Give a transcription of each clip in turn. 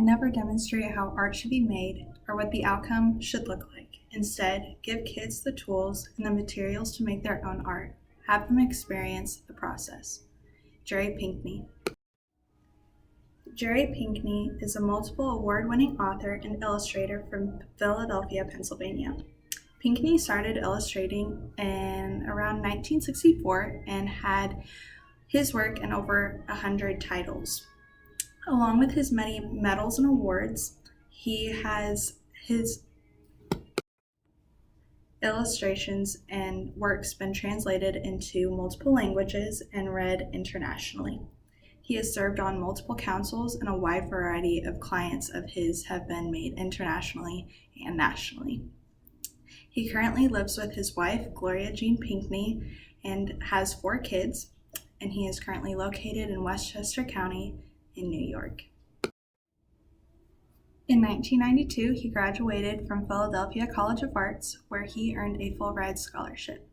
never demonstrate how art should be made or what the outcome should look like. Instead, give kids the tools and the materials to make their own art. Have them experience the process. Jerry Pinkney. Jerry Pinkney is a multiple award-winning author and illustrator from Philadelphia, Pennsylvania. Pinkney started illustrating in around 1964 and had his work in over 100 titles. Along with his many medals and awards, he has his illustrations and works been translated into multiple languages and read internationally. He has served on multiple councils, and a wide variety of clients of his have been made internationally and nationally. He currently lives with his wife, Gloria Jean Pinkney, and has 4 kids, and he is currently located in Westchester County in New York. In 1992, he graduated from Philadelphia College of Arts, where he earned a full-ride scholarship.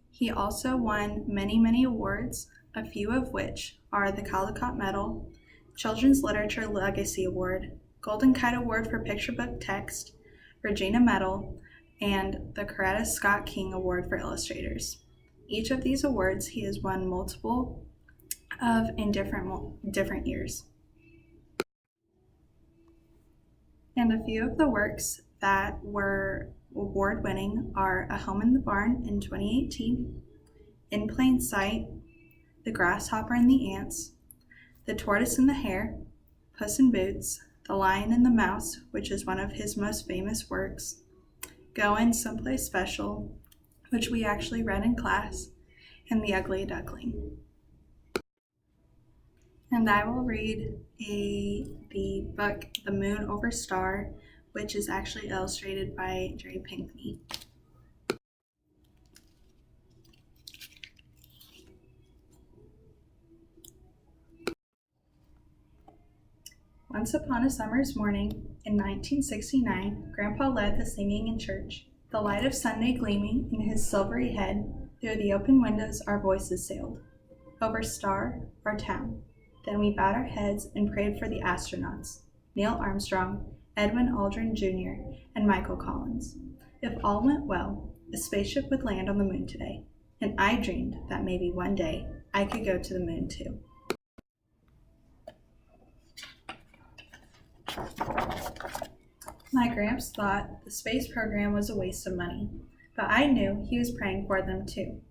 He also won many awards, a few of which are the Caldecott Medal, Children's Literature Legacy Award, Golden Kite Award for Picture Book Text, Regina Medal, and the Coretta Scott King Award for Illustrators. Each of these awards he has won multiple of in different years. And a few of the works that were award-winning are A Home in the Barn in 2018, In Plain Sight, The Grasshopper and the Ants, The Tortoise and the Hare, Puss in Boots, The Lion and the Mouse, which is one of his most famous works, Goin' Someplace Special, which we actually read in class, and The Ugly Duckling. And I will read the book The Moon Over Star, which is actually illustrated by Jerry Pinkney. Once upon a summer's morning in 1969, Grandpa led the singing in church. The light of Sunday gleaming in his silvery head, through the open windows our voices sailed. Over Star, our town. Then we bowed our heads and prayed for the astronauts, Neil Armstrong, Edwin Aldrin Jr., and Michael Collins. If all went well, a spaceship would land on the moon today, and I dreamed that maybe one day I could go to the moon too. My Gramps thought the space program was a waste of money, but I knew he was praying for them too.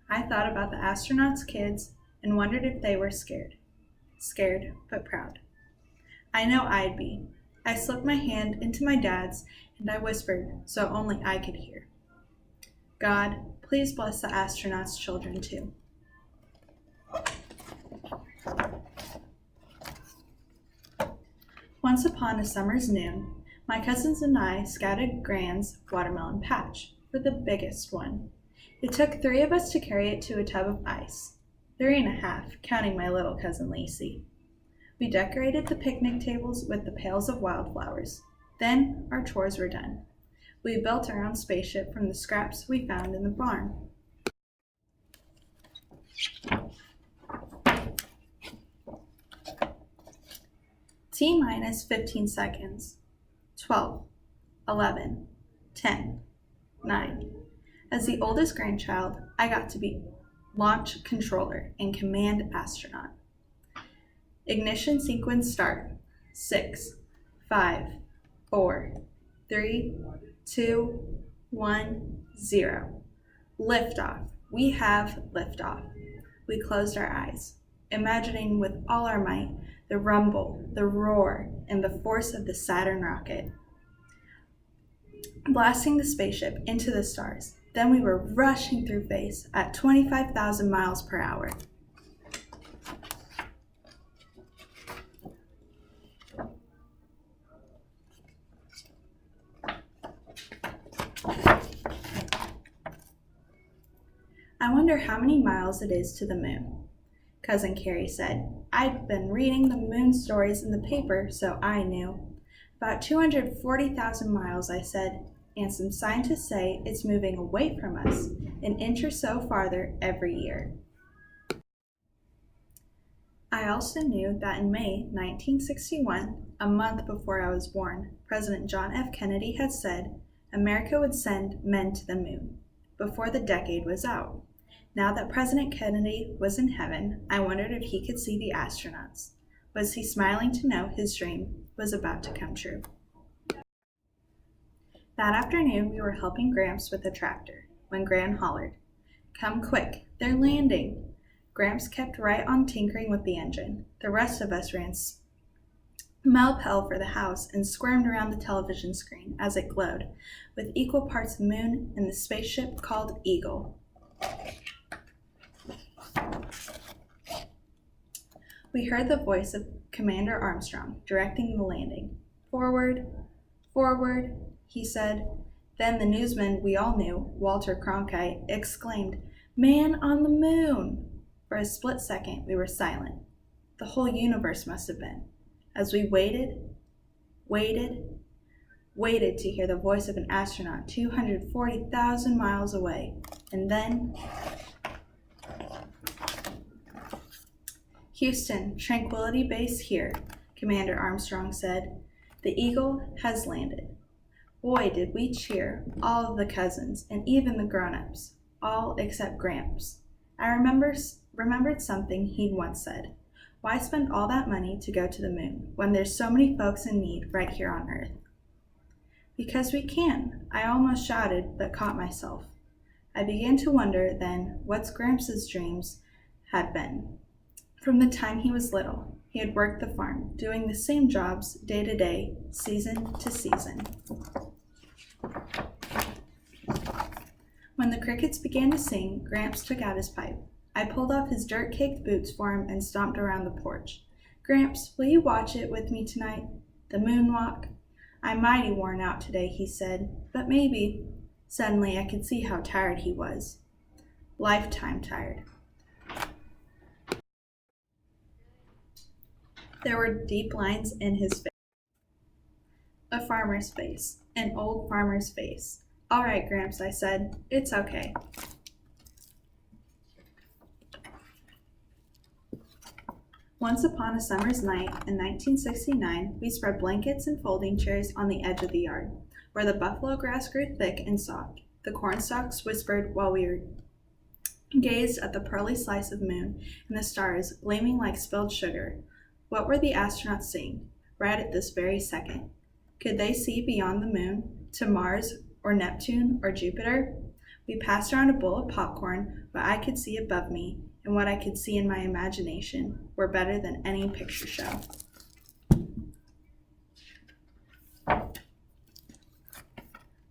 I thought about the astronauts' kids and wondered if they were scared. Scared, but proud. I know I'd be. I slipped my hand into my dad's and I whispered so only I could hear. God, please bless the astronauts' children too. Once upon a summer's noon, my cousins and I scouted Gran's watermelon patch for the biggest one. It took 3 of us to carry it to a tub of ice. 3.5, counting my little cousin Lacey. We decorated the picnic tables with the pails of wildflowers. Then our chores were done. We built our own spaceship from the scraps we found in the barn. T-minus 15 seconds. 12, 11, 10, 9. As the oldest grandchild, I got to be launch controller and command astronaut. Ignition sequence start. 6, 5, 4, 3, 2, 1, 0. Liftoff. We have liftoff. We closed our eyes, imagining with all our might the rumble, the roar, and the force of the Saturn rocket, blasting the spaceship into the stars. Then we were rushing through space at 25,000 miles per hour. I wonder how many miles it is to the moon, Cousin Carrie said. I'd been reading the moon stories in the paper, so I knew. About 240,000 miles, I said, and some scientists say it's moving away from us, an inch or so farther every year. I also knew that in May 1961, a month before I was born, President John F. Kennedy had said America would send men to the moon before the decade was out. Now that President Kennedy was in heaven, I wondered if he could see the astronauts. Was he smiling to know his dream was about to come true? That afternoon, we were helping Gramps with the tractor when Gran hollered, "Come quick, they're landing!" Gramps kept right on tinkering with the engine. The rest of us ran smell-pell for the house and squirmed around the television screen as it glowed, with equal parts moon and the spaceship called Eagle. We heard the voice of Commander Armstrong directing the landing. "Forward, forward," he said. Then the newsman we all knew, Walter Cronkite, exclaimed, "Man on the moon!" For a split second, we were silent. The whole universe must have been. As we waited to hear the voice of an astronaut 240,000 miles away. And then, "Houston, Tranquility Base here," Commander Armstrong said. "The Eagle has landed." Boy, did we cheer, all of the cousins, and even the grown-ups, all except Gramps. I remembered something he'd once said. Why spend all that money to go to the moon when there's so many folks in need right here on Earth? Because we can, I almost shouted, but caught myself. I began to wonder then what Gramps' dreams had been. From the time he was little, he had worked the farm, doing the same jobs day to day, season to season. When the crickets began to sing, Gramps took out his pipe. I pulled off his dirt-caked boots for him and stomped around the porch. "Gramps, will you watch it with me tonight? The moonwalk?" "I'm mighty worn out today," he said, "but maybe." Suddenly I could see how tired he was. Lifetime tired. There were deep lines in his face. A farmer's face. An old farmer's face. "All right, Gramps," I said. "It's okay." Once upon a summer's night in 1969, we spread blankets and folding chairs on the edge of the yard, where the buffalo grass grew thick and soft. The cornstalks whispered while we gazed at the pearly slice of moon and the stars gleaming like spilled sugar. What were the astronauts seeing right at this very second? Could they see beyond the moon, to Mars or Neptune or Jupiter? We passed around a bowl of popcorn. What I could see above me and what I could see in my imagination were better than any picture show.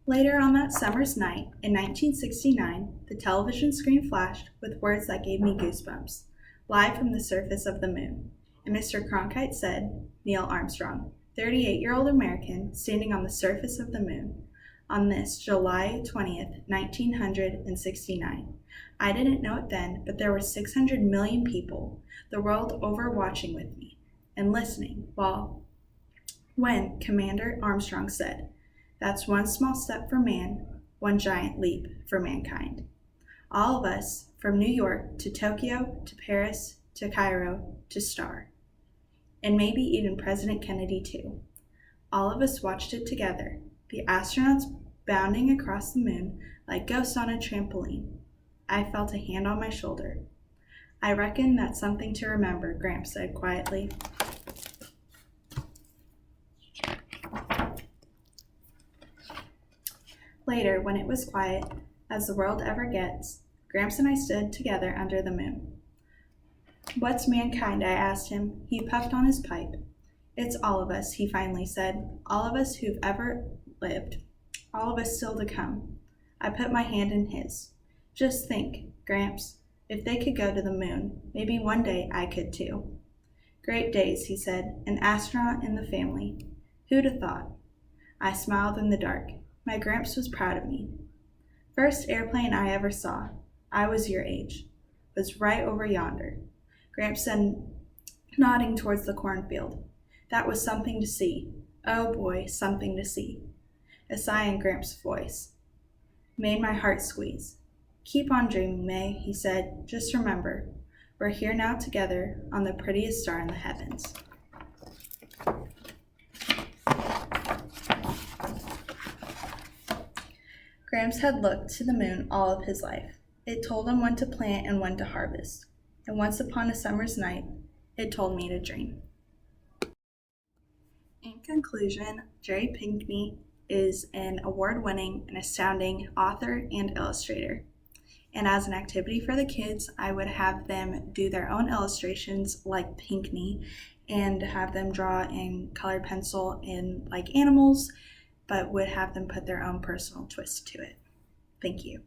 Later on that summer's night, in 1969, the television screen flashed with words that gave me goosebumps. "Live from the surface of the moon." And Mr. Cronkite said, "Neil Armstrong, 38-year-old American, standing on the surface of the moon, on this July 20th, 1969. I didn't know it then, but there were 600 million people, the world over, watching with me and listening when Commander Armstrong said, 'That's one small step for man, one giant leap for mankind.' All of us, from New York to Tokyo to Paris to Cairo to Star. And maybe even President Kennedy too. All of us watched it together, the astronauts bounding across the moon like ghosts on a trampoline. I felt a hand on my shoulder. 'I reckon that's something to remember,' Gramps said quietly. Later, when it was quiet, as the world ever gets, Gramps and I stood together under the moon. "What's mankind?" I asked him. He puffed on his pipe. "It's all of us," he finally said. "All of us who've ever lived. All of us still to come." I put my hand in his. "Just think, Gramps, if they could go to the moon, maybe one day I could too." "Great days," he said. "An astronaut in the family. Who'd have thought?" I smiled in the dark. My Gramps was proud of me. "First airplane I ever saw, I was your age, was right over yonder," Gramps said, nodding towards the cornfield. "That was something to see. Oh boy, something to see." A sigh in Gramps' voice made my heart squeeze. "Keep on dreaming, May," he said. "Just remember, We're here now together on the prettiest star in the heavens. Gramps had looked to the moon all of his life. It told him when to plant and when to harvest. And once upon a summer's night, it told me to dream. In conclusion, Jerry Pinkney is an award-winning and astounding author and illustrator. And as an activity for the kids, I would have them do their own illustrations like Pinkney and have them draw in colored pencil in like animals, but would have them put their own personal twist to it. Thank you.